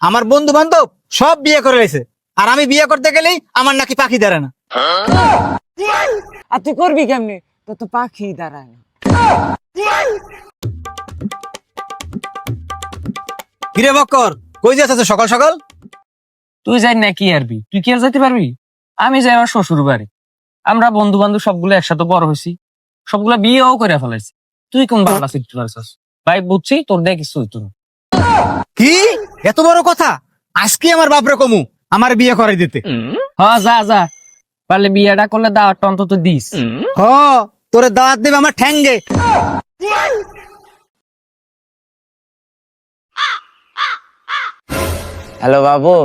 আমার বন্ধু বান্ধব সব বিয়ে করে রয়েছে, আর আমি বিয়ে করতে গেলেই আমার নাকি পাখি দাঁড়ায় না। আর তুই করবি কেমনি? তো তো পাখি দাঁড়ায় না। কিরে বক্কর, কই যাচ্ছ সকাল সকাল? তুই যাই না কি আরবি? তুই কি আর যেতে পারবি? আমি যাই আমার শ্বশুর বাড়ি। আমরা বন্ধু বান্ধব সবগুলো একসাথে বড় হয়েছি, সবগুলা বিয়েও করে ফেলাইছি। তুই কোন বাংলা শিখতে পারছিস? ভাই বুঝছি তোর দেখ কিছু হইতো না। কি এত বড় কথা? আজকে আমার বাপরে কমু আমার বিয়ে করে দিতে। হ্যাঁ যা যা, পারলে বিয়েটা করলে দাওয়াতটা অন্তত দিস। হ, তোরে দাওয়াত দেবে আমার ঠ্যাঙ্গে। হ্যালো বাবু,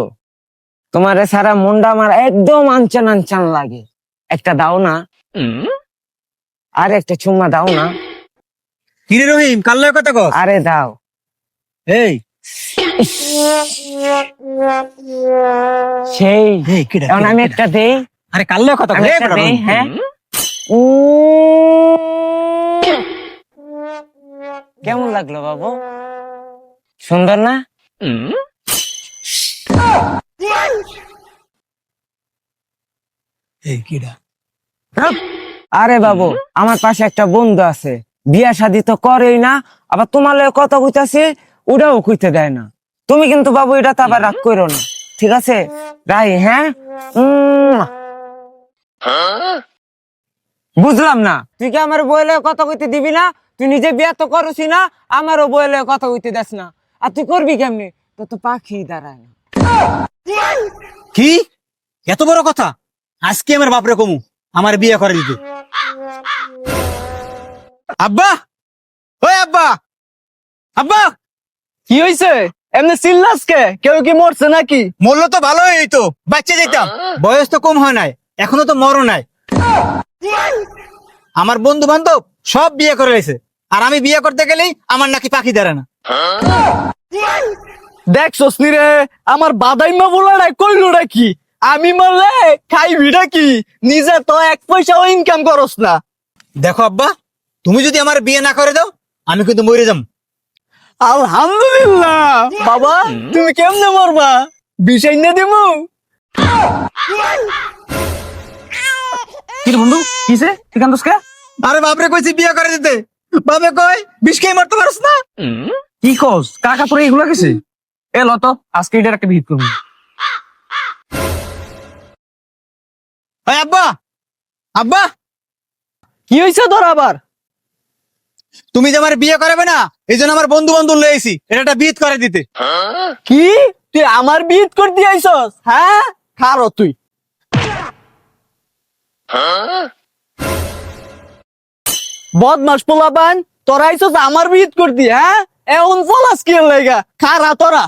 তোমার সারা মনটা আমার একদম আনচান আনচান লাগে। একটা দাও না, আর একটা চুম্মা দাও না। কিরে রহিম, কাল্লার কথা কস? আরে দাও। এই সেই এই, কিডা, এখন কিডা, আমি কিডা? একটা দেই, আরে কাল্লার কথা আমি কস? একটা দেই, হ্যাঁ। কেমন লাগলো বাবু? সুন্দর না? এই কিডা? আরে বাবু, আমার পাশে একটা বন্ধু আছে, বিয়া শাদি তো করেই না, আবার তোমার লগে কথা কইতাছে, ওটাও কইতে দেয় না। তুমি কিন্তু বাবু এটা তো আবার রাগ করো না, ঠিক আছে? রাই, হ্যাঁ। বুঝলাম না, তুই কি আমার বইয়ের লগে কথা কইতে দিবি না? তুই নিজে বিয়া তো করছি না, আমারও বইয়ের লগে কথা কইতে দেস না। আর তুই করবি কেমনি? তো তো পাখি দাঁড়ায় না। কি এত বড় কথা? আজকে আমার বাপরে কমু আমার বিয়ে করে দিতে। আব্বা, ওই আব্বা, আব্বা। কি হইছে? এমনি চিল্লাসকে? কেউ কি মরছে নাকি? মরলো তো ভালোই হইতো, বাচ্চা যেতাম। বয়স তো কম হয় নাই, এখনো তো মরো নাই। আমার বন্ধু বান্ধব সব বিয়ে করে রয়েছে, আর আমি বিয়ে করতে গেলেই আমার নাকি পাখি দাঁড়ায় না। দেখছস নি রে, আমার বাদাইমা বলাটা কইলোটা কি? আমি মরলে খাইবিটা কি? নিজে তো এক পয়সাও ইনকাম করস না। দেখো আব্বা, তুমি যদি আমার বিয়ে না করে দাও আমি কিন্তু মরে যাম। আলহামদুলিল্লাহ। বাবা তুমি কেমনে মরবা? বিষয় না দিমু? কি রে বন্ধু, কিসে তুই কান্দস কে? আরে বাপরে কইছি বিয়ে করে দিতে, বাপে কই বিষ খেয়ে মরতে পারছ না। কি কস? কাকা তোর এগুলা গেছে? এ লত আজকে এটার একটা ভিত করবি। ওই আব্বা, আব্বা, কি হইছে তোর আবার? তুমি যে আমার বিয়ে করাবে না, এই জন্য আমার বন্ধু বান্ধব লয়েছি এটা একটা বিয়ে করে দিতে। কি তুই আমার বিয়ে করতে আইছস? হ্যাঁ খারো তুই। বদমাস পোলাপান, তোরা আইছস আমার বিয়ে করতি? হ্যাঁ এখন চলাস কি লেগা? খারা তোরা।